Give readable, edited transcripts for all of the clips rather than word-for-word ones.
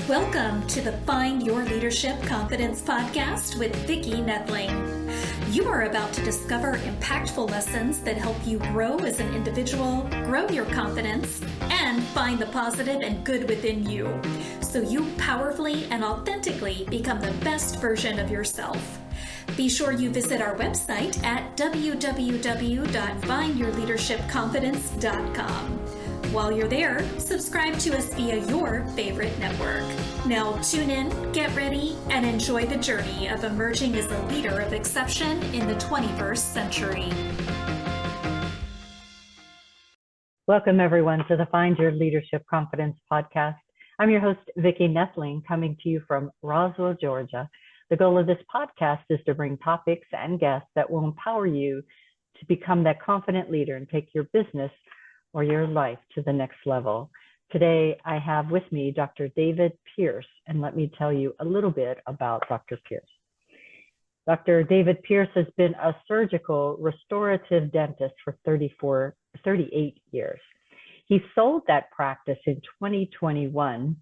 Welcome to the Find Your Leadership Confidence podcast with Vicki Noethling. You are about to discover impactful lessons that help you grow as an individual, grow your confidence, and find the positive and good within you, so you powerfully and authentically become the best version of yourself. Be sure you visit our website at www.findyourleadershipconfidence.com. While you're there, subscribe to us via your favorite network. Now tune in, get ready, and enjoy the journey of emerging as a leader of exception in the 21st century. Welcome, everyone, to the Find Your Leadership Confidence podcast. I'm your host, Vicki Noethling, coming to you from Roswell, Georgia. The goal of this podcast is to bring topics and guests that will empower you to become that confident leader and take your business or your life to the next level. Today, I have with me Dr. David Pearce, and let me tell you a little bit about Dr. Pearce. Dr. David Pearce has been a surgical restorative dentist for 38 years. He sold that practice in 2021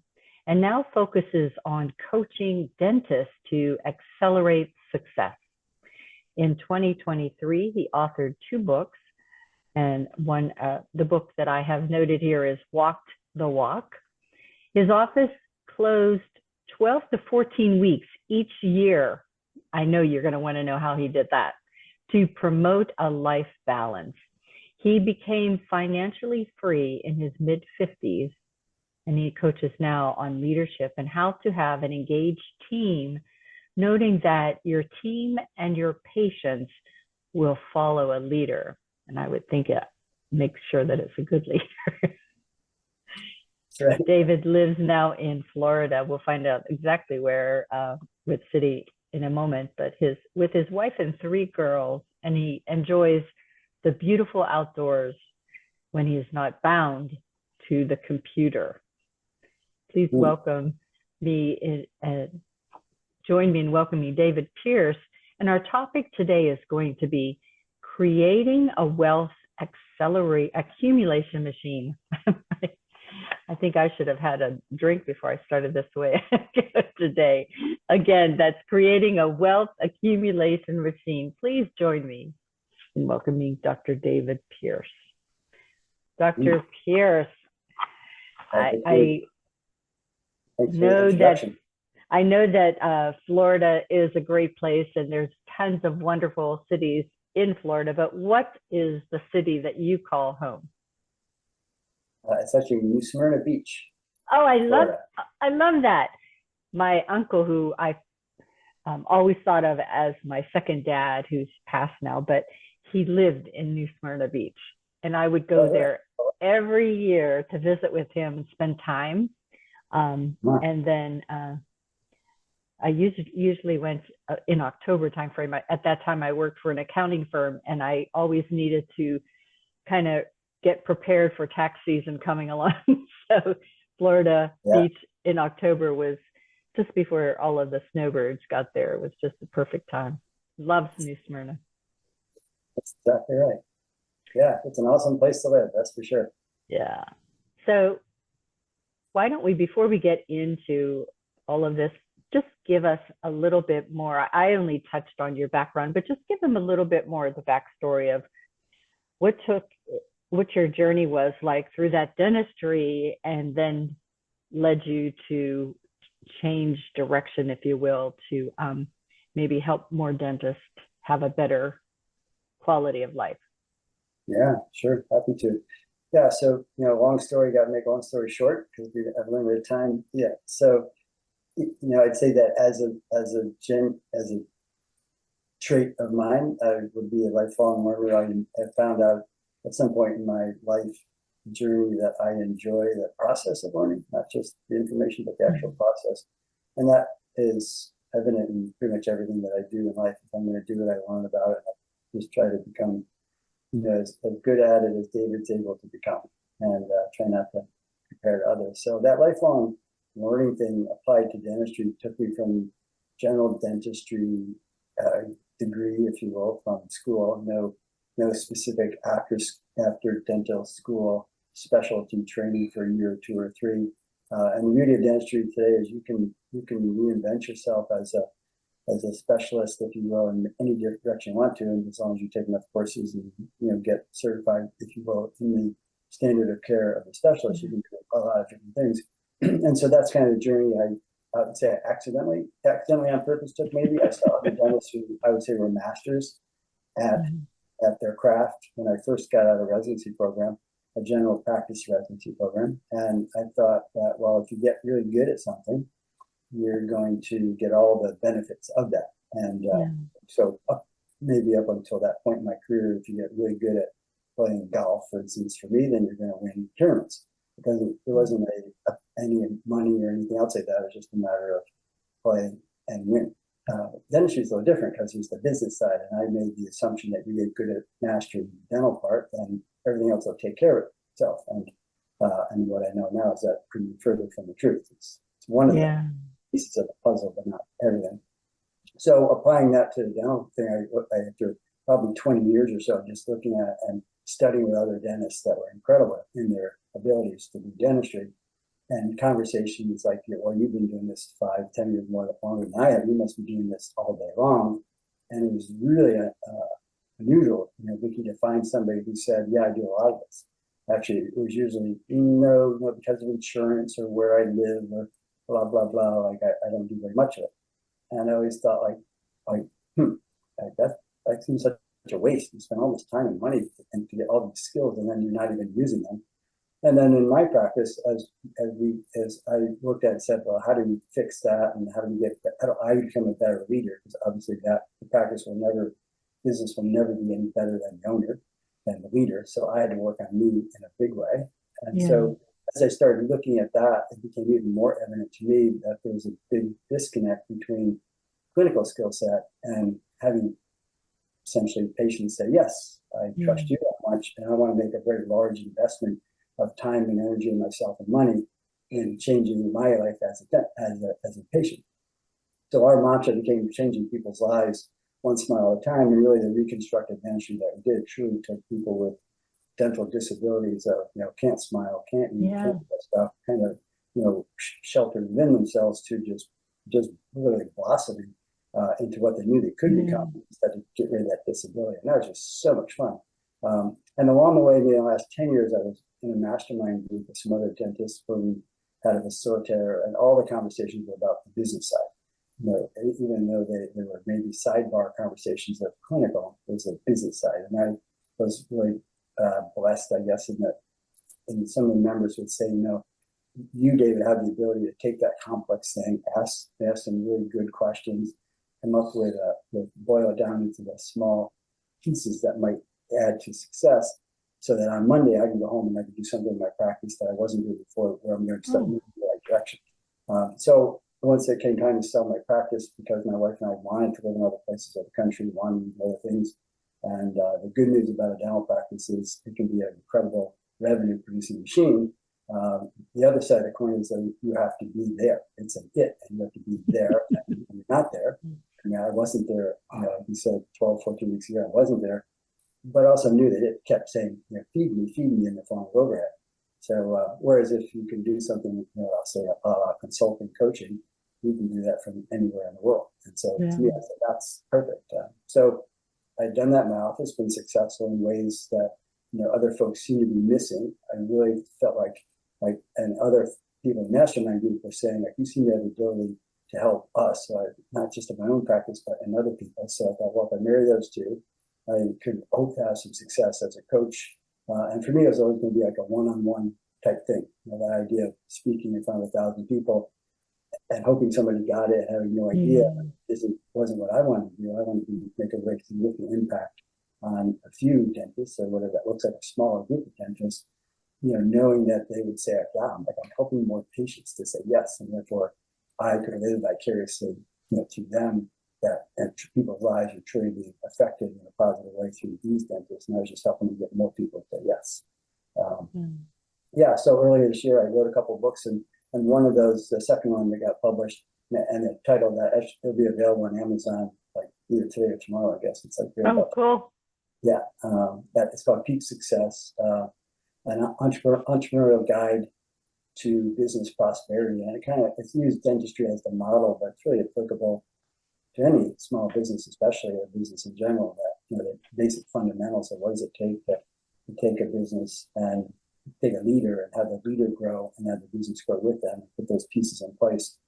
and now focuses on coaching dentists to accelerate success. In 2023, he authored 2 books, and the book that I have noted here is Walked the Walk. His office closed 12 to 14 weeks each year. I know you're going to want to know how he did that, to promote a life balance. He became financially free in his mid-50s, and he coaches now on leadership and how to have an engaged team, noting that your team and your patients will follow a leader. And I would think it makes sure that it's a good leader. Right. David lives now in Florida. We'll find out exactly where, which city in a moment, but with his wife and 3 girls, and he enjoys the beautiful outdoors when he is not bound to the computer. Please welcome me and join me in welcoming David Pearce. And our topic today is going to be creating a wealth accumulation machine. I think I should have had a drink before I started this way today. Again, that's creating a wealth accumulation machine. Please join me in welcoming Dr. David Pearce. Dr. Pearce, I know that Florida is a great place, and there's tons of wonderful cities in Florida, but what is the city that you call home? It's actually New Smyrna Beach. Oh, I love that. My uncle, who I always thought of as my second dad, who's passed now, but he lived in New Smyrna Beach, and I would go there every year to visit with him and spend time. And then I usually went in October timeframe. At that time, I worked for an accounting firm, and I always needed to kind of get prepared for tax season coming along. So Florida Beach in October was just before all of the snowbirds got there. It was just the perfect time. Loves New Smyrna. That's exactly right. Yeah, it's an awesome place to live, that's for sure. Yeah. So why don't we, before we get into all of this, just give us a little bit more. I only touched on your background, but just give them a little bit more of the backstory of what your journey was like through that dentistry, and then led you to change direction, if you will, to maybe help more dentists have a better quality of life. Yeah, sure. Happy to. Yeah, so, long story, got to make a long story short because we have limited time. Yeah, so, I'd say that as a trait of mine, would be a lifelong learner. I have found out at some point in my life journey that I enjoy the process of learning, not just the information, but the actual process. And that is evident in pretty much everything that I do in life. If I'm going to do it, I learn about it. I just try to become as good at it as David's able to become, and try not to compare to others. So that lifelong learning thing applied to dentistry took me from general dentistry degree, if you will, from school. No specific after dental school specialty training for a year or 2 or 3. And the beauty of dentistry today is you can reinvent yourself as a specialist, if you will, in any direction you want to, and as long as you take enough courses and get certified, if you will, in the standard of care of a specialist, you can do a lot of different things. And so that's kind of the journey I would say accidentally on purpose took. Maybe I saw other dentists who I would say were masters at their craft when I first got out of residency program, a general practice residency program, and I thought that, well, if you get really good at something, you're going to get all the benefits of that. And so maybe up until that point in my career, if you get really good at playing golf, for instance, for me, then you're going to win tournaments, because there wasn't any money or anything else like that. It was just a matter of play and win. Dentistry is a little different because it's the business side, and I made the assumption that you get good at mastering the dental part, then everything else will take care of itself. And what I know now is that couldn't be further from the truth. It's one of the pieces of the puzzle, but not everything. So applying that to the dental thing, after probably 20 years or so, just looking at and studying with other dentists that were incredible in their abilities to do dentistry, and conversations like, well, you've been doing this 5-10 years longer than I have. You must be doing this all day long. And it was really unusual, Vicki, to find somebody who said, yeah, I do a lot of this. Actually, it was usually, no, because of insurance or where I live or blah, blah, blah. Like, I don't do very much of it. And I always thought, that seems such a waste. You spend all this time and money to get all these skills, and then you're not even using them. And then in my practice, as I looked at and said, well, how do we fix that, and how do I become a better leader? Because obviously the business will never be any better than the owner, than the leader. So I had to work on me in a big way. And so as I started looking at that, it became even more evident to me that there was a big disconnect between clinical skill set and having essentially patients say, yes, I trust you that much, and I want to make a very large investment of time and energy and myself and money in changing my life as a patient. So our mantra became changing people's lives one smile at a time, and really the reconstructive dentistry that we did truly took people with dental disabilities of, can't smile, can't eat, can't do that stuff, kind of, sheltered within themselves to just really blossoming into what they knew they could become, instead to get rid of that disability. And that was just so much fun. And along the way, in the last 10 years, I was in a mastermind group with some other dentists where we had a facilitator, and all the conversations were about the business side. Even though they were maybe sidebar conversations of clinical, it was the business side. And I was really blessed, I guess, in that, and some of the members would say, you, David, have the ability to take that complex thing, ask some really good questions, come up with boil it down into the small pieces that might add to success, so that on Monday I can go home and I can do something in my practice that I wasn't doing before, where I'm going to start moving in the right direction. So once it came time to sell my practice, because my wife and I wanted to live in other places of the country, wanted to do other things, and the good news about a dental practice is it can be an incredible revenue producing machine. The other side of the coin is that you have to be there. It's and you have to be there, and you're not there. I wasn't there, like you said, 12, 14 weeks ago, I wasn't there, but I also knew that it kept saying, feed me in the form of overhead. So, whereas if you can do something, I'll say consulting, coaching, you can do that from anywhere in the world. And so to me, I said, that's perfect. So I'd done that in my office, been successful in ways that, other folks seem to be missing. I really felt like, and other people in the mastermind group were saying, you seem to have the ability to help us, not just in my own practice, but in other people. So I thought, well, if I marry those two, I could hope to have some success as a coach. And for me, it was always going to be like a one-on-one type thing. That idea of speaking in front of 1,000 people and hoping somebody got it, having no idea, wasn't what I wanted to do. I wanted to make a very significant impact on a few dentists, or whatever that looks like, a smaller group of dentists, knowing that they would say, wow, I'm helping more patients to say yes, and therefore I could live vicariously, to them, that and people's lives are truly being affected in a positive way through these dentists. And I was just helping to get more people to say yes. So earlier this year, I wrote a couple of books, and one of those, the second one that got published, and the title that it'll be available on Amazon like either today or tomorrow, I guess. It's like cool. Yeah, that it's called Peak Success, an entrepreneurial guide to business prosperity. And it's used dentistry as the model, but it's really applicable to any small business, especially a business in general, that, the basic fundamentals of what does it take to take a business and take a leader and have the leader grow and have the business grow with them, put those pieces in place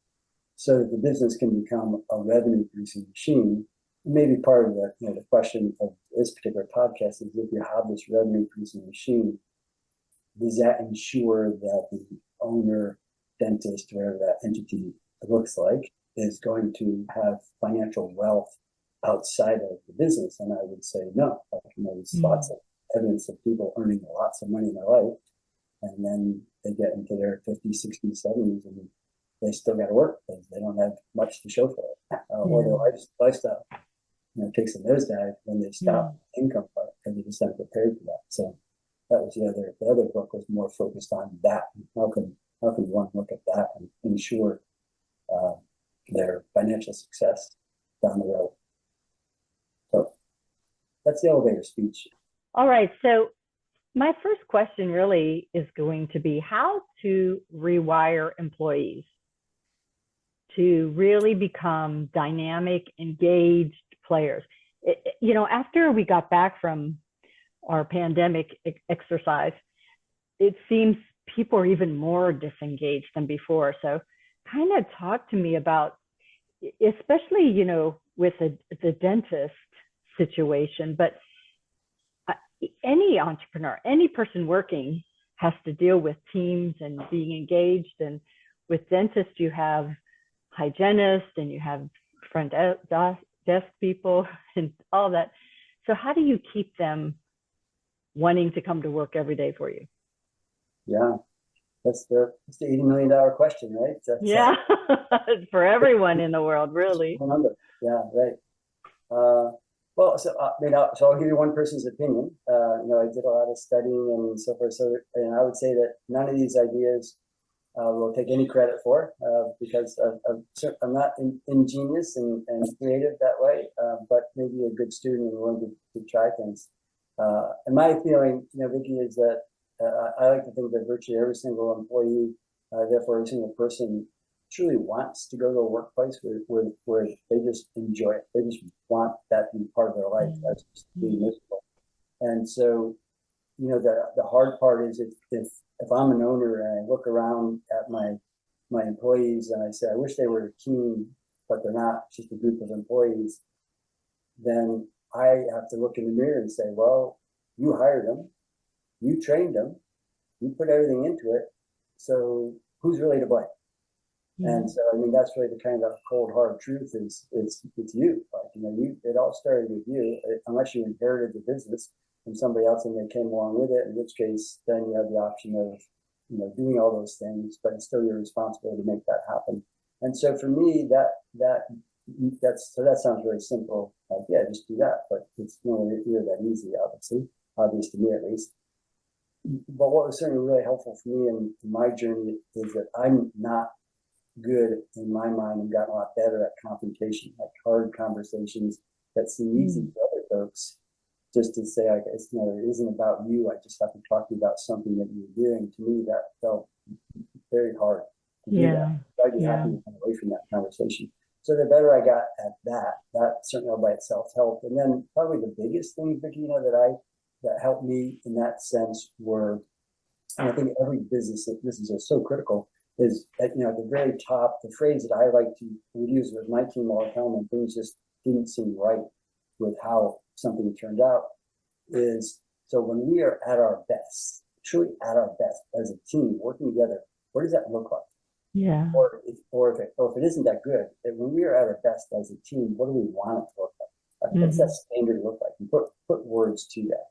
so that the business can become a revenue producing machine. Maybe part of the question of this particular podcast is, if you have this revenue producing machine, does that ensure that the owner, dentist, whatever that entity looks like, is going to have financial wealth outside of the business? And I would say no. There's lots of evidence of people earning lots of money in their life, and then they get into their 50s, 60s, 70s, and they still got to work because they don't have much to show for it, or their lifestyle takes a nosedive when they stop the income part because they just haven't prepared for that. So that was the other book was more focused on that. How can one look at that and ensure their financial success down the road? So that's the elevator speech. All right. So my first question really is going to be how to rewire employees to really become dynamic, engaged players. After we got back from our pandemic exercise, it seems people are even more disengaged than before. So kind of talk to me about, especially, with the dentist situation, but any entrepreneur, any person working has to deal with teams and being engaged. And with dentists, you have hygienists and you have front desk people and all that. So how do you keep them wanting to come to work every day for you? Yeah, that's the $80 million question, right? For everyone in the world, really. Yeah, right. Well, so I'll give you one person's opinion. I did a lot of studying and so forth. So, and I would say that none of these ideas will take any credit for, because I'm not ingenious and creative that way, but maybe a good student and willing to try things. And my feeling, Vicki, is that I like to think that virtually every single employee, therefore every single person, truly wants to go to a workplace where they just enjoy it. They just want that to be part of their life. That's just being miserable. And so, the hard part is if I'm an owner and I look around at my employees and I say, I wish they were a team, but they're not, it's just a group of employees, then I have to look in the mirror and say, well, you hired them, you trained them, you put everything into it, so who's really to blame? And so, that's really the kind of cold hard truth is it's you. It all started with you, unless you inherited the business from somebody else and they came along with it, in which case then you have the option of, doing all those things, but it's still your responsibility to make that happen. And so for me, that sounds very simple. Just do that, but it's not really that easy, obvious to me at least. But what was certainly really helpful for me in my journey is that I'm not good in my mind and gotten a lot better at confrontation, like hard conversations that seem easy to other folks, just to say, it isn't about you, I just have to talk to you about something that you're doing. To me, that felt very hard to do that. I'd be happy to come away from that conversation. So the better I got at that certainly all by itself helped. And then probably the biggest thing, Vicki, that helped me in that sense were, and I think every business, this is so critical, is at the very top, the phrase that I like to use with my team all the time when things just didn't seem right with how something turned out is, so when we are at our best, truly at our best as a team working together, what does that look like? Yeah. Or if it isn't that good, when we are at our best as a team, what do we want it to look like? What's that standard look like? And put words to that.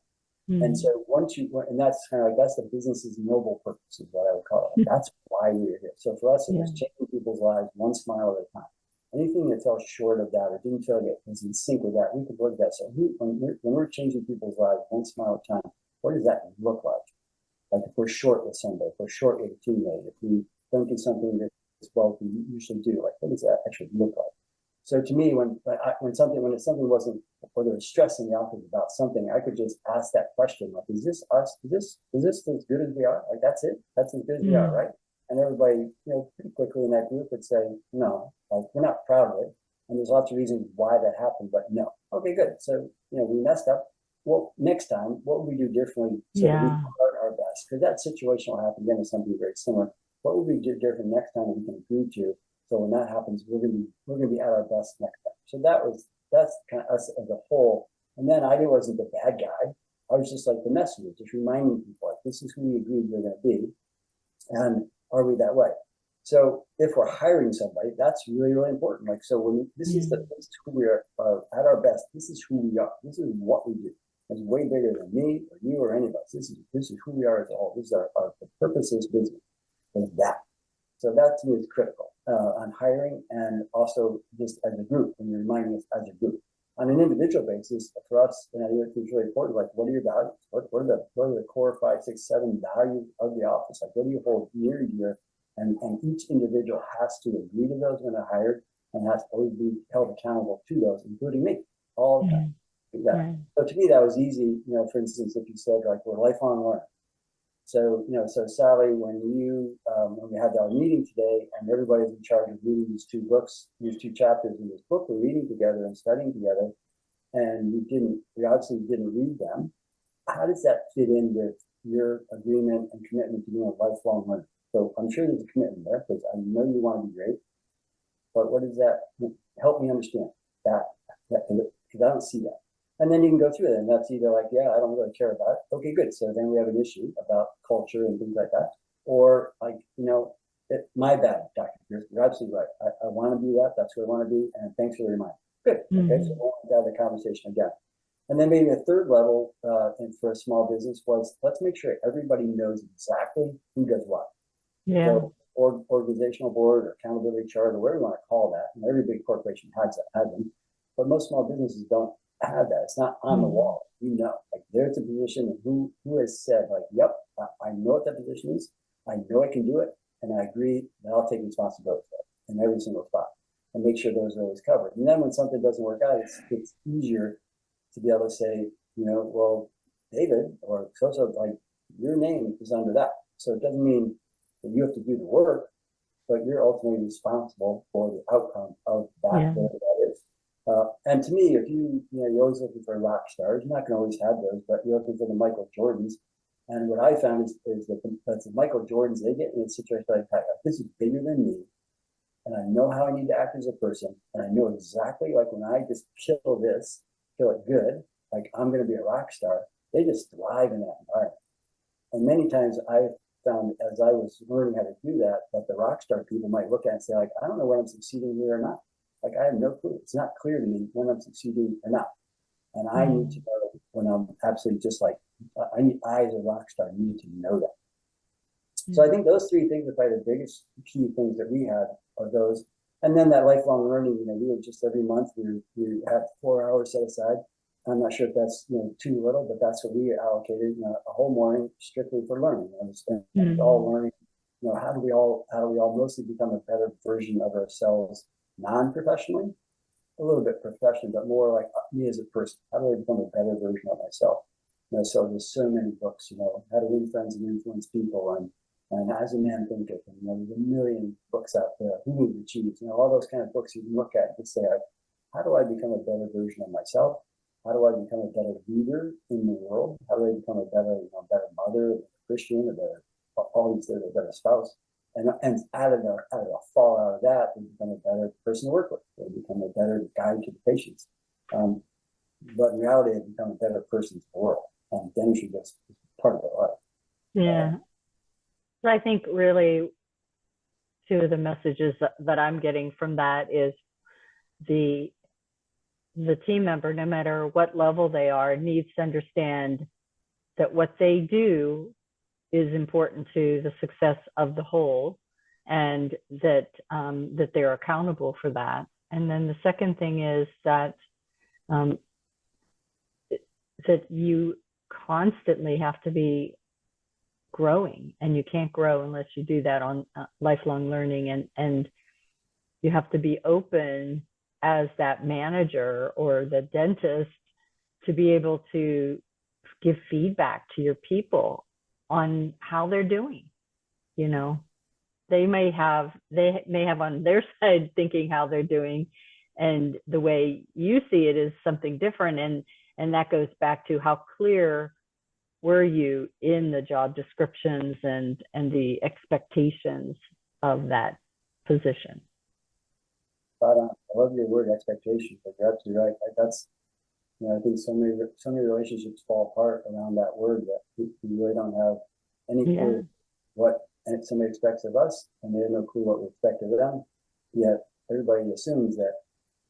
And so and that's kind of like, that's the business's noble purpose is what I would call it. That's why we are here. So for us, it was changing people's lives one smile at a time. Anything that fell short of that or didn't feel like it was in sync with that, we could look at that. So when we're changing people's lives one smile at a time, what does that look like? Like if we're short with somebody, if we're short with a teammate, if we don't do something that's well we usually do, like what does that actually look like? So to me, when something wasn't, or there was stress in the office about something, I could just ask that question, like, is this us? Is this as good as we are? Like, that's it? That's as good as we are, right? And everybody, pretty quickly in that group would say, no, like we're not proud of it. And there's lots of reasons why that happened, but no. Okay, good. So, we messed up. Well, next time, what would we do differently so that we are our best? Because that situation will happen again with something very similar. What would we do different next time that we can agree to? So when that happens, we're gonna be at our best next time. So that's kind of us as a whole. And then I wasn't the bad guy. I was just like the messenger, just reminding people like this is who we agreed we're gonna be. And are we that way? So if we're hiring somebody, that's really, really important. Like, so when this is who we are at our best, this is who we are. This is what we do. It's way bigger than me or you or any of us. This is who we are as a whole. This is our the purpose of this business is that. So that to me is critical on hiring and also just as a group, when you're reminding us as a group. On an individual basis, for us, and I think it's really important, like what are your values? What are the core 5, 6, 7 values of the office? Like what do you hold near and dear? And each individual has to agree to those when they're hired and has to always be held accountable to those, including me, all the time. So to me, that was easy. For instance, if you said like we're lifelong learners. So, so Sally, when we had our meeting today and everybody's in charge of reading these 2 books, these 2 chapters in this book we're reading together and studying together, and we obviously didn't read them, how does that fit in with your agreement and commitment to being a lifelong learner? So I'm sure there's a commitment there because I know you want to be great, but what does that help me understand that because I don't see that. And then you can go through it, and that's either like, yeah, I don't really care about it. Okay, good. So then we have an issue about culture and things like that. Or like, my bad, Dr. Pearce, you're absolutely right. I want to do that. That's where I want to be. And thanks for the reminder. Good. Okay, so we'll have the conversation again. And then maybe a third level and for a small business was let's make sure everybody knows exactly who does what. So organizational board or accountability chart or whatever you want to call that. And every big corporation has them. But most small businesses don't have that. It's not on the wall. Like there's a position and who has said like, yep, I know what that position is. I know I can do it. And I agree that I'll take responsibility for it in every single spot and make sure those are always covered. And then when something doesn't work out, it's easier to be able to say, well, David or so like your name is under that. So it doesn't mean that you have to do the work, but you're ultimately responsible for the outcome of that, whatever that is. And to me, if you're always looking for rock stars, you're not going to always have those, but you're looking for the Michael Jordans. And what I found is that the Michael Jordans, they get in a situation like, this is bigger than me. And I know how I need to act as a person. And I know exactly like when I just kill it good, like I'm going to be a rock star. They just thrive in that environment. And many times I've found as I was learning how to do that the rock star people might look at it and say like, I don't know whether I'm succeeding here or not. Like I have no clue. It's not clear to me when I'm succeeding or not. And I need to know when I'm absolutely just like, I as a rock star need to know that. So I think those 3 things are probably the biggest key things that we had are those. And then that lifelong learning, we were just every month we have 4 hours set aside. I'm not sure if that's too little, but that's what we allocated a whole morning strictly for learning. And all learning. How do we all mostly become a better version of ourselves non-professionally, a little bit professionally, but more like me as a person. How do I become a better version of myself? So there's so many books, how to win friends and influence people, and as a man thinketh, and there's a million books out there, who achieves, all those kind of books you can look at and say, how do I become a better version of myself? How do I become a better leader in the world? How do I become a better mother, a Christian, a better, all these things, a better spouse? And out of the fallout of that, they become a better person to work with. They become a better guide to the patients. But in reality, they become a better person to the world. And dentistry is part of their life. Yeah. So I think really 2 of the messages that I'm getting from that is the team member, no matter what level they are, needs to understand that what they do is important to the success of the whole, and that they're accountable for that. And then the second thing is that that you constantly have to be growing, and you can't grow unless you do that on lifelong learning, and you have to be open as that manager or the dentist to be able to give feedback to your people on how they're doing, they may have on their side thinking how they're doing, and the way you see it is something different. And that goes back to how clear were you in the job descriptions and the expectations of that position. But I love your word expectation, but you're absolutely right. That's, I think so many relationships fall apart around that word, that we really don't have any clue what somebody expects of us, and they have no clue what we expect of them. Yet everybody assumes that.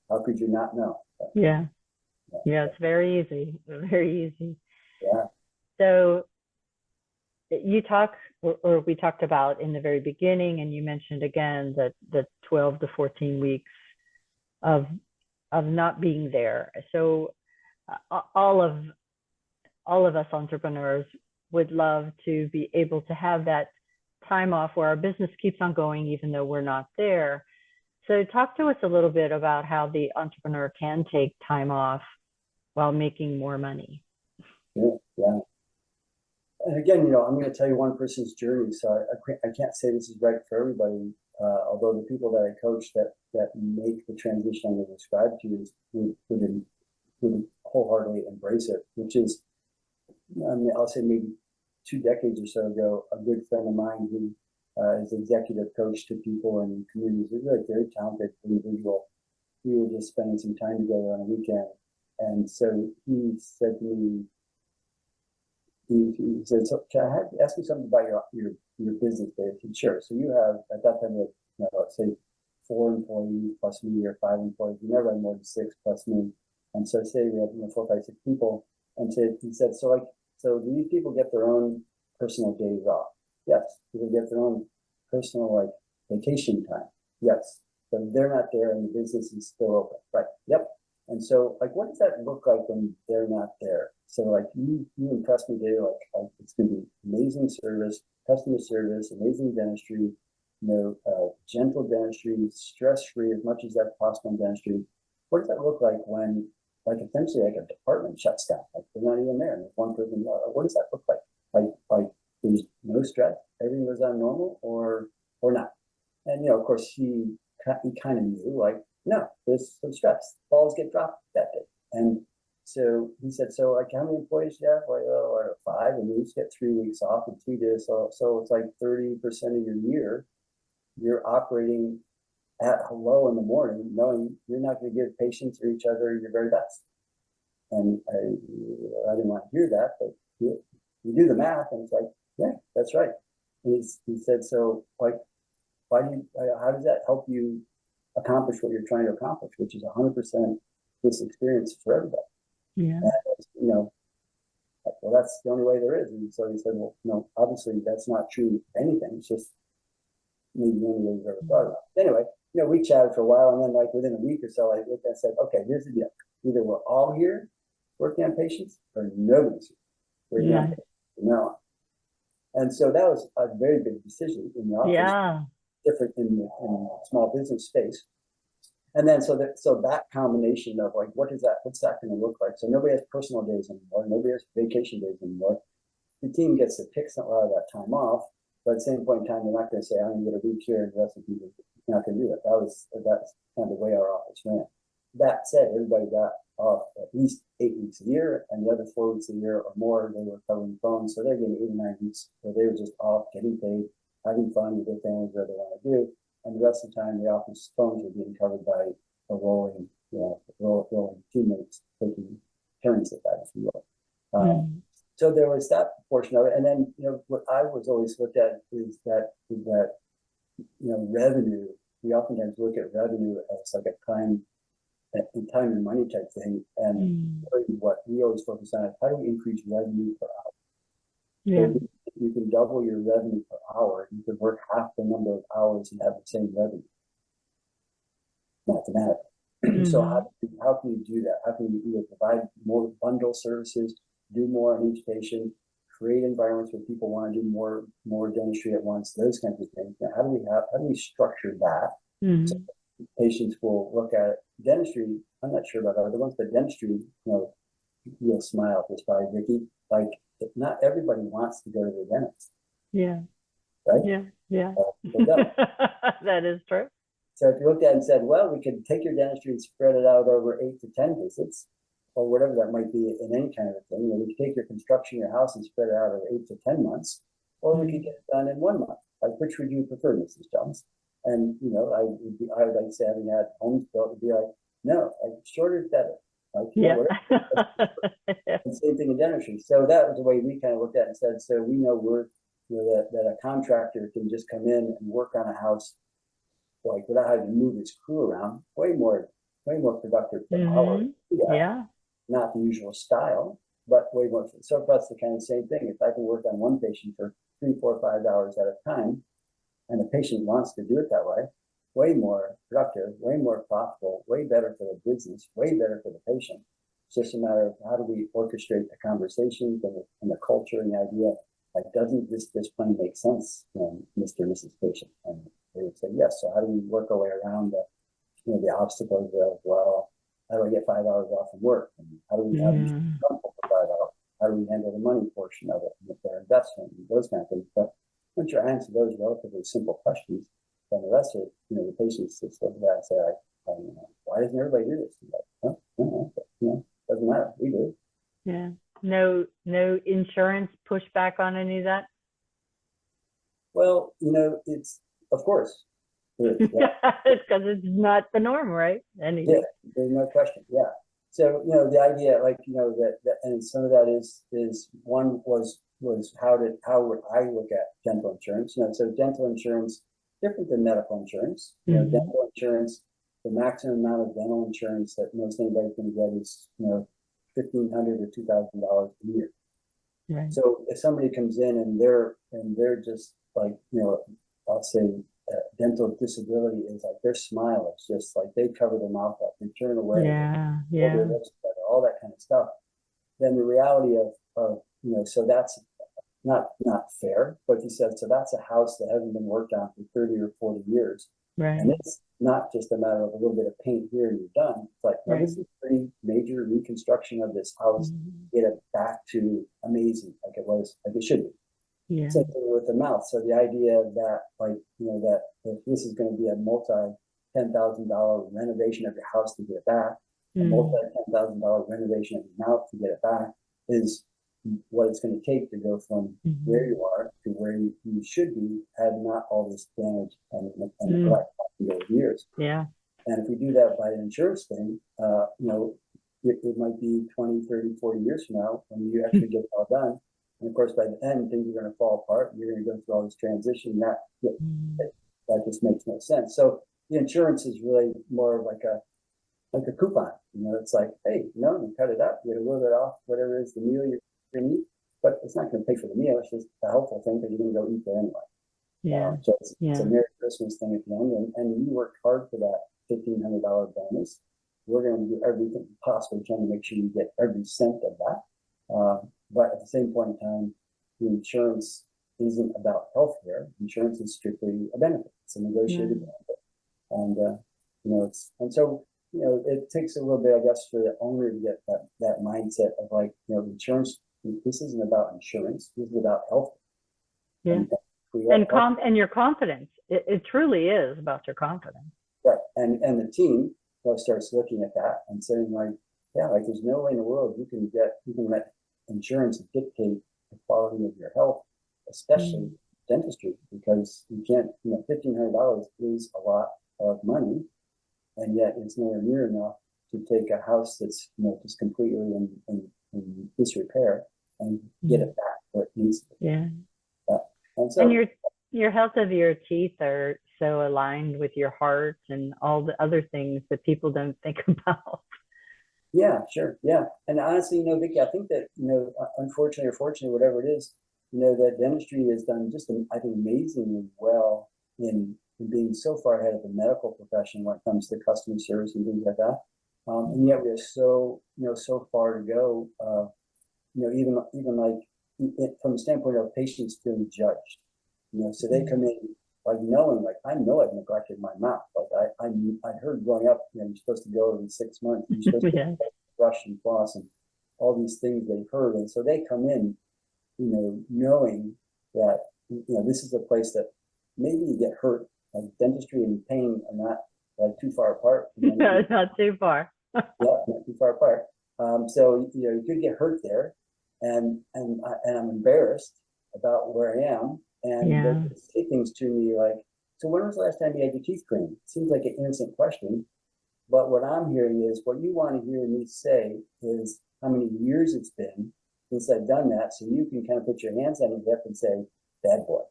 How could you not know? Yeah, it's very easy. Yeah. So you we talked about in the very beginning, and you mentioned again that the 12 to 14 weeks of not being there. So all of us entrepreneurs would love to be able to have that time off where our business keeps on going even though we're not there. So talk to us a little bit about how the entrepreneur can take time off while making more money. Yeah. And again, I'm going to tell you one person's journey, so I can't say this is right for everybody. Although the people that I coach that make the transition I'm going to describe to you would wholeheartedly embrace it, which is, I'll say maybe 2 decades or so ago, a good friend of mine who is executive coach to people in communities, a really very talented individual. We were just spending some time together on a weekend, and so he said to me, he said, "So can I ask you something about your business, Dave?" I said, "Sure." So you have at that time, let's say 4 employees plus me, or 5 employees. You never had more than 6 plus me. And so say we have 4, 5, 6 people. And so he said, so do these people get their own personal days off? Yes. Do they get their own personal vacation time? Yes. But they're not there and the business is still open. Right. Yep. And so what does that look like when they're not there? So you impressed me today, it's going to be amazing service, customer service, amazing dentistry, gentle dentistry, stress-free as much as that's possible in dentistry. What does that look like when essentially a department shuts down? They're not even there and there's one person. What does that look like? There's no stress, everything goes on normal or not. And of course he kind of knew no, there's some stress. Balls get dropped that day. And so he said, so how many employees do you have? I have 5, and we each get 3 weeks off in 2 days. So it's 30% of your year you're operating at hello in the morning, knowing you're not going to give patients or each other your very best. And I didn't want to hear that, but you do the math, and it's yeah, that's right. And he said, so how does that help you accomplish what you're trying to accomplish, which is 100% this experience for everybody? Yeah. And, well, that's the only way there is. And so he said, well, no, obviously that's not true of anything. It's just maybe the only way you've ever thought about it. Anyway, we chatted for a while, and then within a week or so, I looked and said, okay, here's the deal. Either we're all here working on patients or nobody's here working on patients. No. And so that was a very big decision in the office. Yeah. Different in the small business space. And then so that combination of what's that going to look like? So nobody has personal days anymore, nobody has vacation days anymore. The team gets to pick a lot of that time off, but at the same point in time, they're not going to say, I'm going to get a week here and the rest of the people are not going to do it. That's kind of the way our office ran. That said, everybody got off at least 8 weeks a year, and the other 4 weeks a year or more, they were covering phones. So they're getting 8 or 9 weeks where they were just off, getting paid, having fun with their families, whatever they want to do. And the rest of the time, the office phones were being covered by a rolling teammates taking turns at that, if you will. So there was that portion of it. And then, what I was always looked at is that revenue. We oftentimes look at revenue as a time and money type thing. And what we always focus on is how do we increase revenue per hour? Yeah. So you can double your revenue per hour. You could work half the number of hours and have the same revenue. Mathematically. So how can you do that? How can you either provide more bundle services, do more on each patient, create environments where people want to do more dentistry at once, those kinds of things. Now, how do we structure that? So patients will look at dentistry. I'm not sure about other ones, but dentistry, you'll smile at this, probably, Vicki. Not everybody wants to go to the dentist. Yeah. right? Yeah. They don't. That is true. So if you looked at it and said, well, we could take your dentistry and spread it out over 8 to 10 visits, or whatever that might be in any kind of a thing. We could take your construction, your house, and spread it out over 8 to 10 months, or we could get it done in 1 month. Like, which would you prefer, Mrs. Jones? And I would like to say, having had homes built, would be like, no, shorter is better. Like, and same thing in dentistry. So that was the way we kind of looked at it and said, so we know that a contractor can just come in and work on a house like without having to move his crew around, way more productive than our not the usual style, but way more. So for us, the kind of same thing. If I can work on one patient for 3, 4, 5 hours at a time, and the patient wants to do it that way more productive, way more profitable, way better for the business, way better for the patient. It's just a matter of how do we orchestrate the conversations and the culture and the idea. Like, doesn't this plan make sense, Mr. and Mrs. Patient? And they would say yes. So how do we work our way around the obstacles of, well, how do I get 5 hours off from work? And how do we have comfortable for 5 hours? How do we handle the money portion of it and their investment and those kind of things? But once you answer those relatively simple questions, then the rest of it, the patients just look at that and say, why doesn't everybody do this? And like, doesn't matter. We do. Yeah. No insurance pushback on any of that? Well, it's, of course. It's because it's not the norm, right? Anyway. Yeah, there's no question. Yeah. So, the idea, like, that and some of that is one was how would I look at dental insurance? So dental insurance, different than medical insurance. Dental insurance, the maximum amount of dental insurance that most anybody can get is, $1,500 or $2,000 a year. Right. So if somebody comes in and they're just like, I'll say dental disability is like their smile is just like they cover their mouth up, they turn away, their lips together, all that kind of stuff. Then the reality of so that's not fair, but you said, so that's a house that hasn't been worked on for 30 or 40 years. Right. And it's not just a matter of a little bit of paint here and you're done. It's like, this is a pretty major reconstruction of this house, get it back to amazing, like it should be. Yeah. Same thing with the mouth. So the idea that, that if this is going to be a multi-$10,000 renovation of your house to get it back, a multi-$10,000 renovation of your mouth to get it back is what it's going to take to go from where you are to where you should be, had not all this damage and neglect over years. Yeah. And if we do that by an insurance thing, it might be 20, 30, 40 years from now when you actually get it all done. And of course, by the end, things are going to fall apart. You're going to go through all this transition. That just makes no sense. So the insurance is really more of like a coupon. It's like, hey, you cut it up, you get a little bit off, whatever it is, the meal you're going to eat, but it's not going to pay for the meal. It's just a helpful thing that you're going to go eat there anyway. Yeah. So it's a Merry Christmas thing at the end, and you worked hard for that $1,500 bonus. We're going to do everything possible to make sure you get every cent of that. But at the same point in time, the insurance isn't about healthcare. Insurance is strictly a benefit. It's a negotiated benefit, and so it takes a little bit, I guess, for the owner to get that mindset of like, insurance. This isn't about insurance. This is about health. Yeah. And your confidence. It truly is about your confidence. Right. And the team starts looking at that and saying like, there's no way in the world you can let insurance dictate the quality of your health, especially dentistry, because you can't, $1,500 is a lot of money, and yet it's nowhere near enough to take a house that's, just completely in disrepair and get it back where it needs to be. Yeah. And your health of your teeth are so aligned with your heart and all the other things that people don't think about. Yeah, sure. Yeah. And honestly, Vicki, I think that, unfortunately or fortunately, whatever it is, that dentistry has done just, I think, amazingly well in being so far ahead of the medical profession when it comes to customer service and things like that. And yet we have so far to go, even like from the standpoint of patients feeling judged, so they come in like knowing, like, I know I've neglected my mouth. Like I heard growing up, you're supposed to go every 6 months, you're supposed to brush and floss and all these things they've heard. And so they come in, knowing that this is a place that maybe you get hurt. Like dentistry and pain are not like too far apart. No, not too far. Yeah, not too far apart. So you could get hurt there, and I'm embarrassed about where I am, and they say things to me like, "So when was the last time you had your teeth cleaned?" Seems like an innocent question, but what I'm hearing is what you want to hear me say is how many years it's been since I've done that, so you can kind of put your hands on your hip and say, "Bad boy,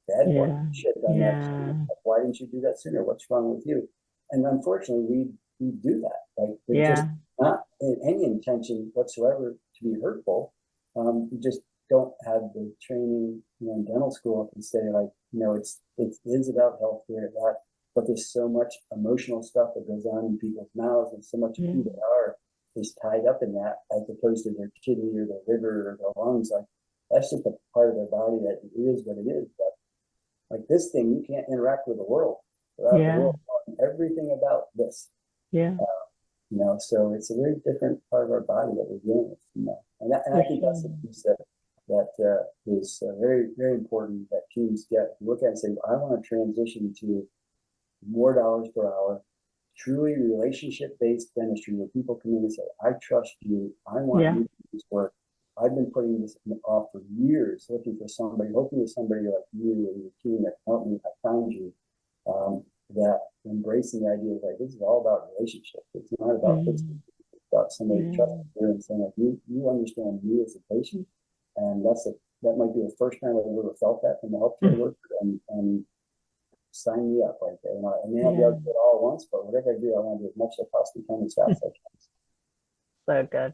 bad boy, you should have done that sooner. Why didn't you do that sooner? What's wrong with you?" And unfortunately, we do that. Like they're just not in any intention whatsoever to be hurtful. You just don't have the training, in dental school and say like, it is about healthcare, but there's so much emotional stuff that goes on in people's mouths, and so much of who they are is tied up in that, as opposed to their kidney or their liver or their lungs. Like that's just a part of their body that it is what it is. But like this thing, you can't interact with the world without the world knowing everything about this. So it's a very different part of our body that we're dealing with. And I think that's the piece that is very, very important that teams look at and say, I want to transition to more dollars per hour, truly relationship-based dentistry, where people come in and say, I trust you, I want you to do this work. I've been putting this off for years, looking for somebody, hoping with somebody like you and your team that helped me. I found you. That embracing the idea of like, this is all about relationships. It's not about fixing. It's about somebody trusting you and saying like, you understand me as a patient, and that might be the first time I've ever felt that from a healthcare worker, and sign me up. Like, I may not be able to do it all at once, but whatever I do, I want to do as much as I possibly can as fast as I can. So good.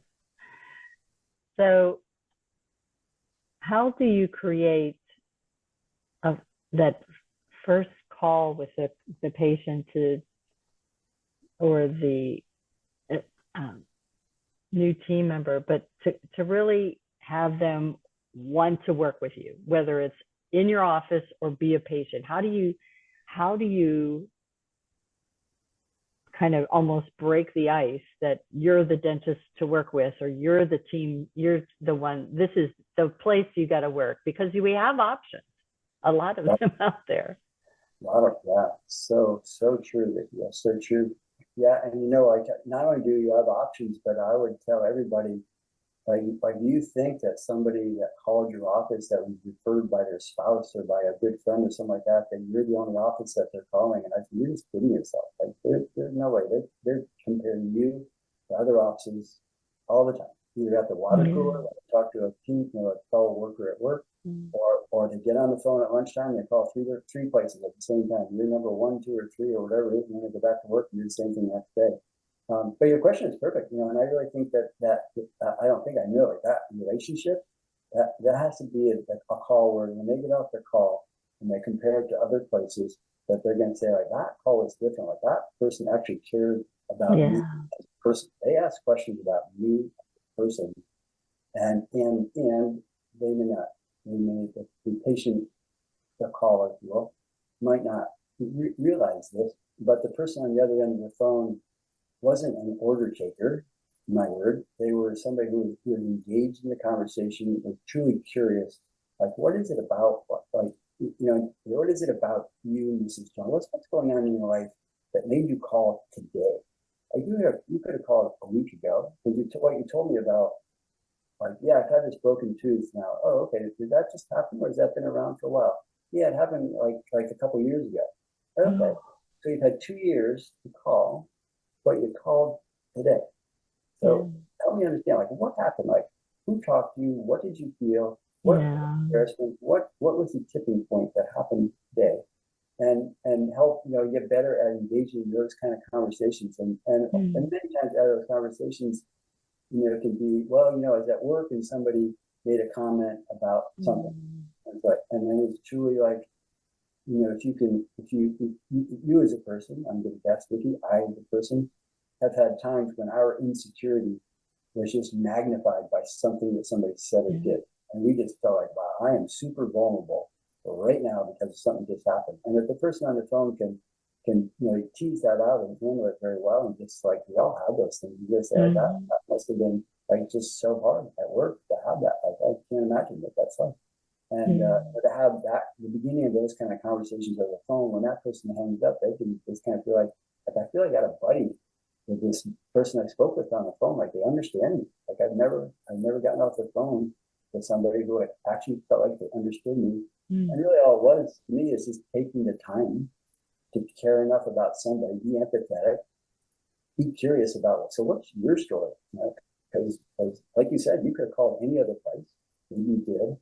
So how do you create that first call with the patient or the new team member, but to really have them want to work with you, whether it's in your office or be a patient? How do you kind of almost break the ice that you're the dentist to work with, or you're the team, you're the one, this is the place you got to work? Because we have options, a lot of them out there. So true. Yeah, so true. Yeah, and like not only do you have options, but I would tell everybody, like you think that somebody that called your office that was referred by their spouse or by a good friend or something like that you're the only office that they're calling, and you're just kidding yourself. Like there's no way they're comparing you to other offices all the time. Either at the water cooler, like talk to a fellow worker at work, or they get on the phone at lunchtime, they call three places at the same time. You're number 1, 2, or 3, or whatever it is, and then they go back to work and do the same thing the next day. But your question is perfect, and I really think that I don't think I know like that relationship, that has to be a call where when they get off their call and they compare it to other places, that they're going to say like, that call was different, like that person actually cared about me as a person. They ask questions about me as a person, and they may not. The patient, the caller, if you will, might not realize this, but the person on the other end of the phone wasn't an order taker, my word. They were somebody who was engaged in the conversation, was truly curious. Like, what is it about? What is it about you, Mrs. Jones? What's going on in your life that made you call today? Like you could have called a week ago, because what you told me about. Like, yeah, I've had this broken tooth now. Oh, okay. Did that just happen, or has that been around for a while? Yeah, it happened like a couple of years ago. Okay. So you've had 2 years to call, but you called today. So help me understand, like, what happened? Like, who talked to you? What did you feel? What embarrassment? What was the tipping point that happened today? And help get better at engaging in those kind of conversations. And many times out of those conversations, it can be, I was at work and somebody made a comment about something. And then it's truly like, if you as a person, I'm going to guess, Vicki, I as a person, have had times when our insecurity was just magnified by something that somebody said or did. And we just felt like, wow, I am super vulnerable right now because something just happened. And if the person on the phone can tease that out and handle it very well, and just like, we all have those things. You just say, that must have been like just so hard at work to have that. Like, I can't imagine what that's like. And to have that, the beginning of those kind of conversations over the phone, when that person hangs up, they can just kind of feel like I feel like I got a buddy with this person I spoke with on the phone. Like they understand me. Like I've never gotten off the phone with somebody who actually felt like they understood me. And really all it was to me is just taking the time to care enough about somebody, be empathetic, be curious about it. So what's your story? Because like you said, you could have called any other place. Maybe you did.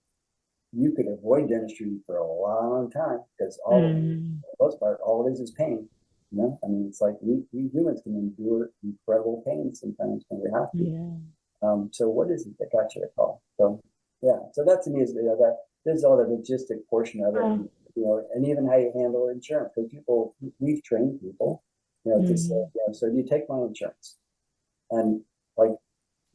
You could avoid dentistry for a long time because for the most part, all it is pain. I mean, it's like we humans can endure incredible pain sometimes when we have to. Yeah. So what is it that got you to call? So yeah, so that to me is that there's all the logistic portion of it, and even how you handle insurance because we've trained people, to say, so you take my insurance, and like,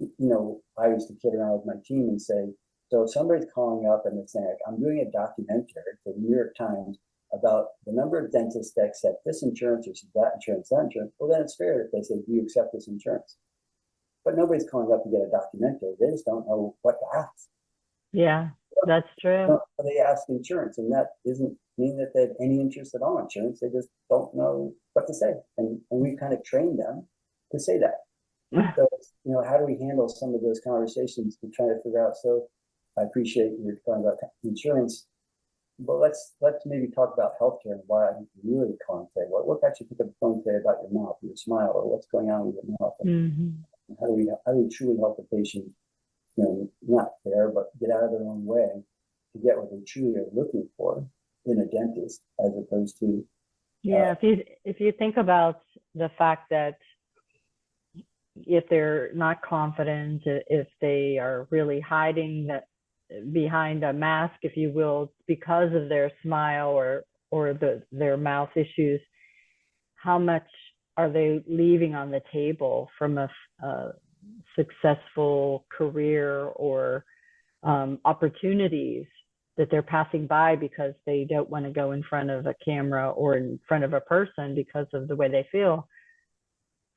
I used to kid around with my team and say, so if somebody's calling up and they're saying, like, I'm doing a documentary for the New York Times about the number of dentists that accept this insurance or that insurance, well, then it's fair if they say, do you accept this insurance? But nobody's calling up to get a documentary. They just don't know what to ask. Yeah, that's true. They ask insurance, and that doesn't mean that they have any interest at all in insurance. They just don't know what to say. And we kind of trained them to say that. So, how do we handle some of those conversations to try to figure out? So I appreciate you're talking about insurance, but let's maybe talk about healthcare and why I'm really calling today. What got you pick up the phone today about your mouth, your smile, or what's going on with your mouth? And how do we truly help the patient, not there, but get out of their own way to get what they truly are looking for in a dentist, as opposed to if you think about the fact that if they're not confident, if they are really hiding behind a mask, if you will, because of their smile or their mouth issues, how much are they leaving on the table from a successful career or opportunities that they're passing by because they don't want to go in front of a camera or in front of a person because of the way they feel?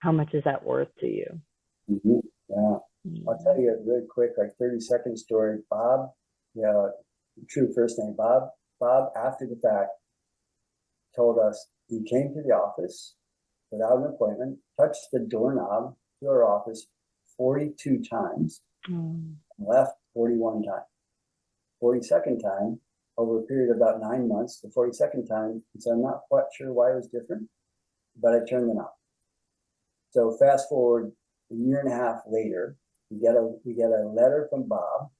How much is that worth to you? Yeah. I'll tell you a really quick, like 30-second story. Bob, true first name, Bob, after the fact, told us he came to the office without an appointment, touched the doorknob to our office 42 times, and left 41 times. 42nd time, over a period of about 9 months, the 42nd time, he said, I'm not quite sure why it was different, but I turned the knob. So fast forward a year and a half later, we get a letter from Bob.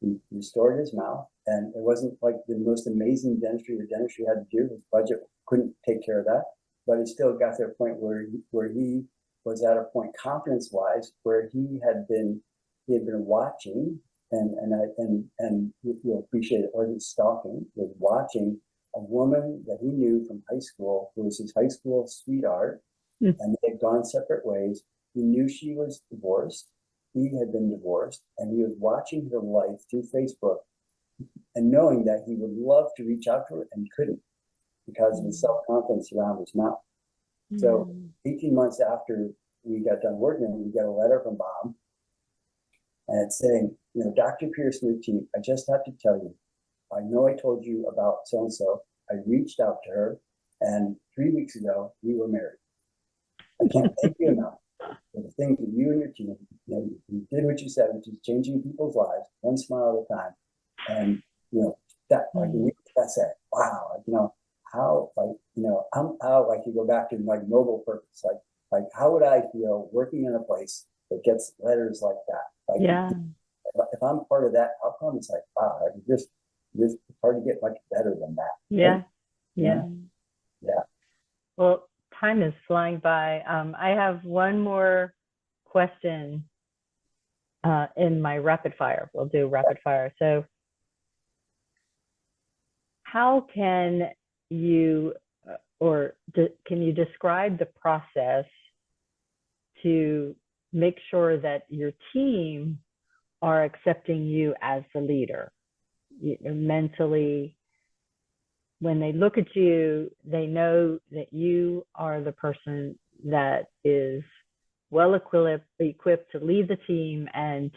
He restored his mouth, and it wasn't like the most amazing dentistry the dentistry had to do. His budget couldn't take care of that, but it still got to a point where he was at a point confidence-wise where he had been watching, and you'll appreciate it, wasn't stalking, was watching a woman that he knew from high school who was his high school sweetheart, and they had gone separate ways. He knew she was divorced. He had been divorced, and he was watching her life through Facebook and knowing that he would love to reach out to her and couldn't because of his self-confidence around his mouth. So 18 months after we got done working, we got a letter from Bob, and it's saying, Dr. Pearce and your team, I just have to tell you, I know I told you about so-and-so. I reached out to her, and 3 weeks ago, we were married. I can't thank you enough for the things that you and your team, you did what you said, which is changing people's lives one smile at a time. And, that, like, that said, wow, how, like you go back to like noble purpose, like how would I feel working in a place that gets letters like that? Like, if I'm part of that outcome, it's like, wow, it's hard to get much better than that. Yeah. Right? Yeah. Well, time is flying by. I have one more question in my rapid fire. We'll do rapid fire. So how can you can you describe the process to make sure that your team are accepting you as the leader? Mentally, when they look at you, they know that you are the person that is well equipped to lead the team and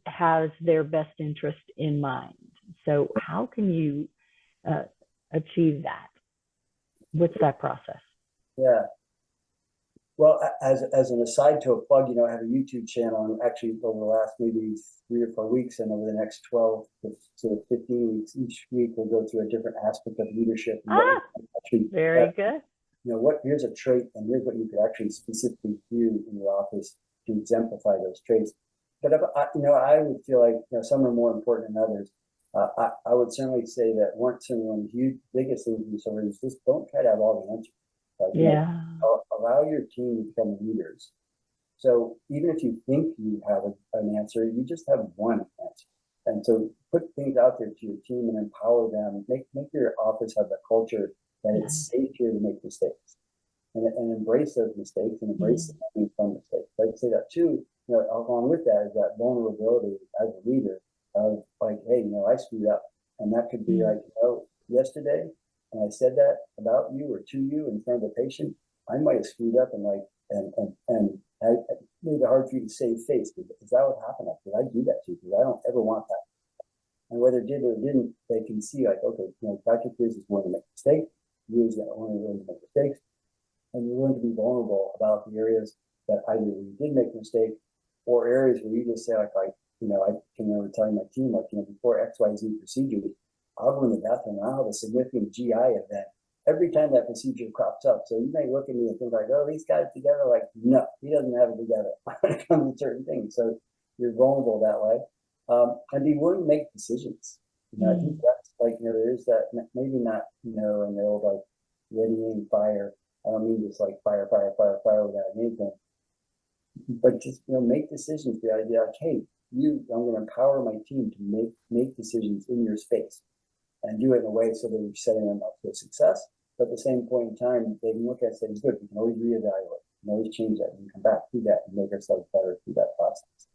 has their best interest in mind. So how can you achieve that? What's that process? Yeah. Well, as an aside to a plug, I have a YouTube channel, and actually over the last maybe 3 or 4 weeks, and over the next 12 to 15 weeks, each week we'll go through a different aspect of leadership. And actually, very good. Here's a trait, and here's what you could actually specifically do in your office to exemplify those traits. But I would feel like some are more important than others. I would certainly say that one of the biggest things is just don't try to have all the answers. Allow your team to become leaders. So even if you think you have an answer, you just have one answer. And so put things out there to your team and empower them. Make your office have a culture that it's safe here to make mistakes, and embrace those mistakes and embrace the learning from mistakes. I'd say that too. Along with that is that vulnerability as a leader of like, hey, I screwed up, and that could be like, yesterday, and I said that about you or to you in front of a patient, I might have screwed up and I made it hard for you to save face. Is that what happened? Did I do that to you? Because I don't ever want that. And whether it did or didn't, they can see like, okay, Dr. Pearce is willing to make mistakes. You is willing to make mistakes, and you're willing to be vulnerable about the areas that either you did make a mistake or areas where you just say like I can remember telling my team before XYZ procedures, I'll go in the bathroom and I'll have a significant GI event every time that procedure crops up. So you may look at me and think like, oh, he's got it together. Like, no, he doesn't have it together when it comes to certain things. So you're vulnerable that way. And be willing to make decisions. I think that's like, there's that, maybe not, in the old like ready, aim, fire. I don't mean just like fire without anything. But just, make decisions. The idea like, hey, I'm going to empower my team to make decisions in your space and do it in a way so that you're setting them up for success. But at the same point in time, they can look at it and say, good, we can always reevaluate, we can always change that, we can come back through that and make ourselves better through that process.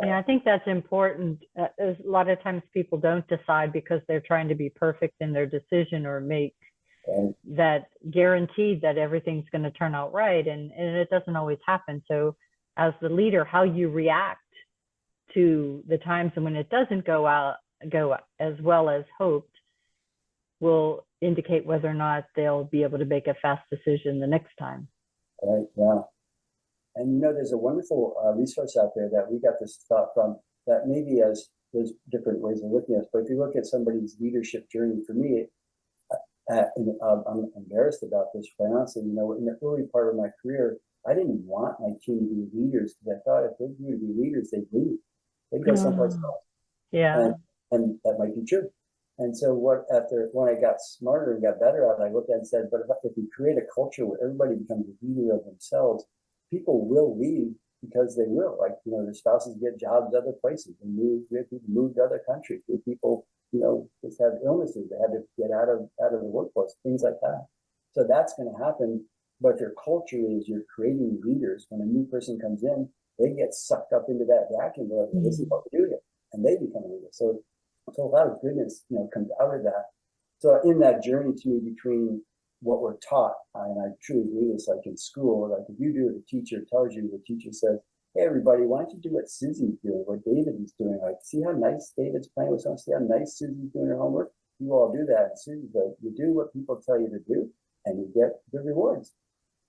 Yeah, I think that's important. A lot of times people don't decide because they're trying to be perfect in their decision or make that guaranteed that everything's going to turn out right. And it doesn't always happen. So as the leader, how you react to the times when it doesn't go as well as hoped will indicate whether or not they'll be able to make a fast decision the next time. Right, yeah. And there's a wonderful resource out there that we got this thought from that maybe there's different ways of looking at it. But if you look at somebody's leadership journey, for me, I'm embarrassed about this, quite honestly. In the early part of my career, I didn't want my team to be leaders because I thought if they grew to be leaders, they'd leave. They'd go someplace else. Yeah. And that might be true. And so when I got smarter and got better at it, I looked at it and said, but if we create a culture where everybody becomes a leader of themselves, people will leave because they will. Like, their spouses get jobs other places and we have people move to other countries. We have people, just have illnesses. They had to get out of the workforce, things like that. So that's going to happen. But your culture is you're creating leaders. When a new person comes in, they get sucked up into that vacuum. They're like, this is what we do here. And they become a leader. So a lot of goodness, comes out of that. So in that journey to me between what we're taught, and I truly believe this, like in school, like if you do what the teacher tells you, the teacher says, hey, everybody, why don't you do what Susie's doing, what David is doing? Like, see how nice David's playing with someone? See how nice Susie's doing her homework? You all do that. And Susie's like, you do what people tell you to do, and you get the rewards.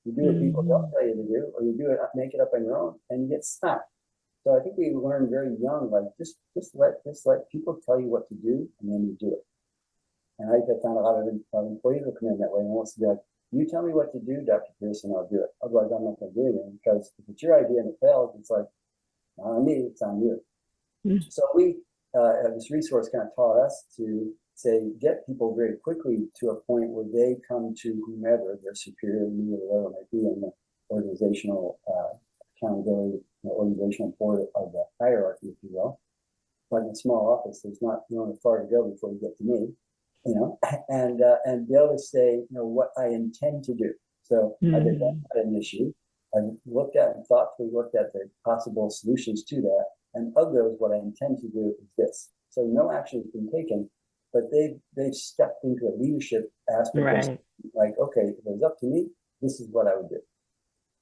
You do what people don't tell you to do, or you do it, make it up on your own, and you get snapped. So I think we learn very young, like just let people tell you what to do, and then you do it. And I found a lot of employees will come in that way and wants to be like, you tell me what to do, Dr. Pearce, and I'll do it. Otherwise, I'm not going to do it. Because if it's your idea and it fails, it's like, not on me, it's on you. So we, this resource kind of taught us to say, get people very quickly to a point where they come to whomever their superior leader, whatever it might be, in the organizational accountability, organizational board of the hierarchy, if you will. But in a small office, there's not far to go before you get to me. And be able to say, what I intend to do. So I identified an issue. I looked at and thoughtfully looked at the possible solutions to that. And of those, what I intend to do is this. So no action has been taken, but they've stepped into a leadership aspect. Right. Like, okay, if it was up to me, this is what I would do.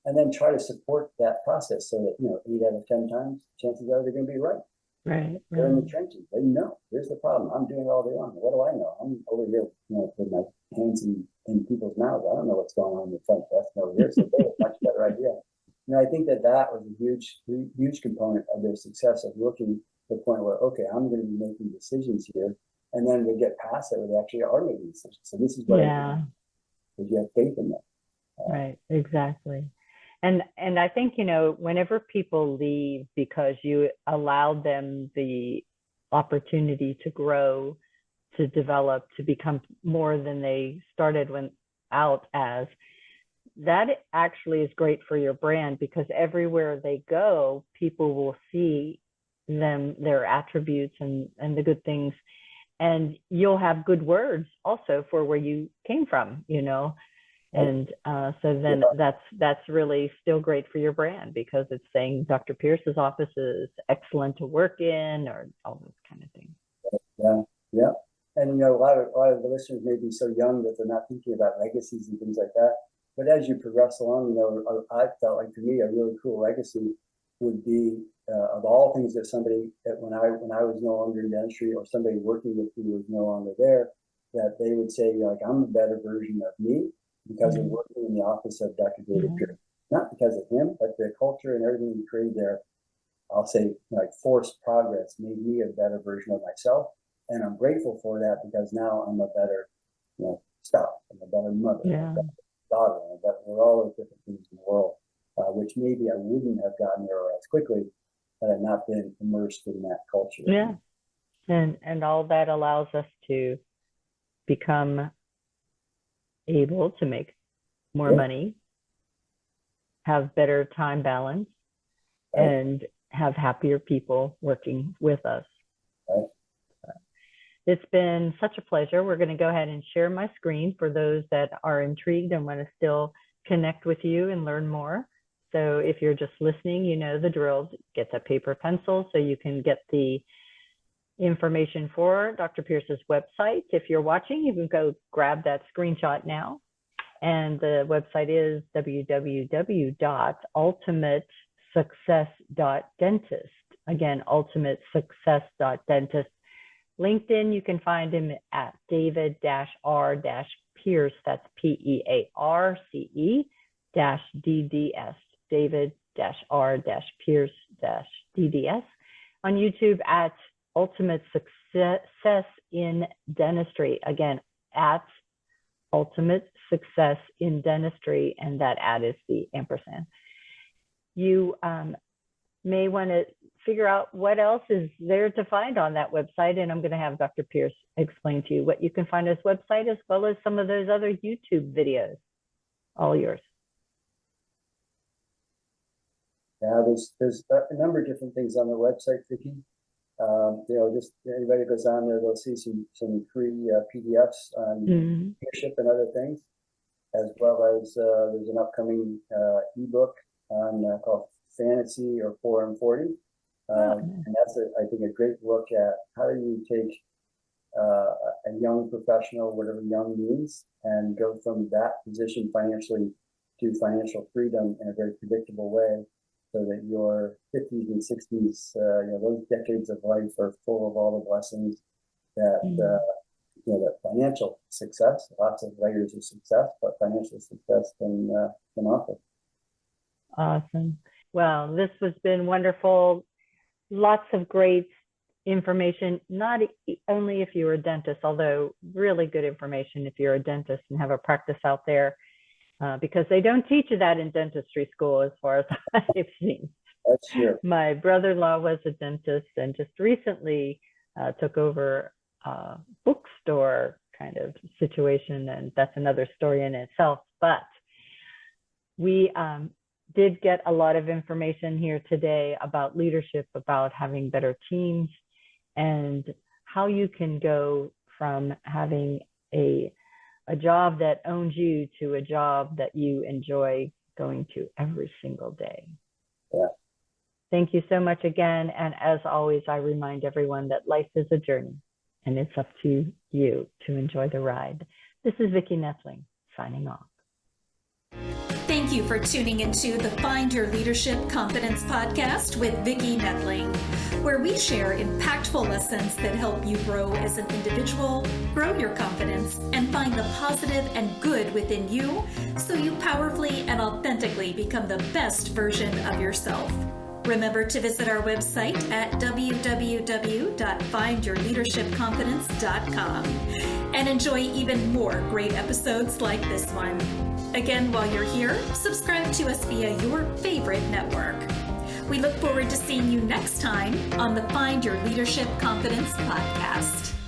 And then try to support that process so that, 8 out of 10 times, chances are they're going to be right. Right. They're in the Right. trenches. They know. Here's the problem. I'm doing it all day long. What do I know? I'm over here, with my hands in people's mouths. I don't know what's going on in the front desk over here. So they have a much better idea. And I think that was a huge component of their success of looking to the point where, okay, I'm going to be making decisions here. And then they get past that where they actually are making decisions. So this is what I do, because you have faith in them. Right. Exactly. And I think, whenever people leave because you allowed them the opportunity to grow, to develop, to become more than they started out as, that actually is great for your brand, because everywhere they go, people will see their attributes and the good things. And you'll have good words also for where you came from, And so then that's really still great for your brand, because it's saying Dr. Pearce's office is excellent to work in, or all those kind of things. Yeah, yeah. And a lot of the listeners may be so young that they're not thinking about legacies and things like that. But as you progress along, I felt like, to me, a really cool legacy would be, of all things, that somebody that when I was no longer in dentistry, or somebody working with me was no longer there, that they would say, like, I'm a better version of me because of working in the office of Dr. David Pearce. Not because of him, but the culture and everything he created there. I'll say, like, forced progress made me a better version of myself. And I'm grateful for that, because now I'm a better, spouse, I'm a better mother, I'm a better daughter, but we're all those different things in the world, which maybe I wouldn't have gotten there as quickly had I not been immersed in that culture. Yeah. And all that allows us to become able to make more money, have better time balance, and have happier people working with us. Right. It's been such a pleasure. We're going to go ahead and share my screen for those that are intrigued and want to still connect with you and learn more. So if you're just listening, you know the drill. Get a paper, pencil, so you can get the information for Dr. Pearce's website. If you're watching, you can go grab that screenshot now. And the website is www.ultimatesuccess.dentist. Again, ultimatesuccess.dentist. LinkedIn, you can find him at David-R-Pearce, that's Pearce-DDS, David-R-Pearce-DDS. On YouTube at Ultimate Success in Dentistry. Again, at Ultimate Success in Dentistry, and that ad is the ampersand. You may want to figure out what else is there to find on that website, and I'm going to have Dr. Pearce explain to you what you can find on his website, as well as some of those other YouTube videos. All yours. Yeah, there's a number of different things on the website, Vicki. Just anybody goes on there, they'll see some free PDFs on leadership and other things, as well as there's an upcoming ebook on called Fantasy or 4 and 40. And that's, I think, a great look at how do you take a young professional, whatever young means, and go from that position financially to financial freedom in a very predictable way, so that your 50s and 60s, those decades of life are full of all the blessings that, that financial success, lots of layers of success, but financial success can offer. Awesome. Well, this has been wonderful. Lots of great information, not only if you're a dentist, although really good information if you're a dentist and have a practice out there, because they don't teach you that in dentistry school, as far as I've seen. That's true. My brother-in-law was a dentist and just recently took over a bookstore kind of situation, and that's another story in itself. But we did get a lot of information here today about leadership, about having better teams, and how you can go from having a job that owns you to a job that you enjoy going to every single day. Yeah. Thank you so much again. And as always, I remind everyone that life is a journey, and it's up to you to enjoy the ride. This is Vicki Noethling, signing off. Thank Thank you for tuning into the Find Your Leadership Confidence podcast with Vicki Noethling, where we share impactful lessons that help you grow as an individual, grow your confidence, and find the positive and good within you so you powerfully and authentically become the best version of yourself. Remember to visit our website at www.findyourleadershipconfidence.com and enjoy even more great episodes like this one. Again, while you're here, subscribe to us via your favorite network. We look forward to seeing you next time on the Find Your Leadership Confidence podcast.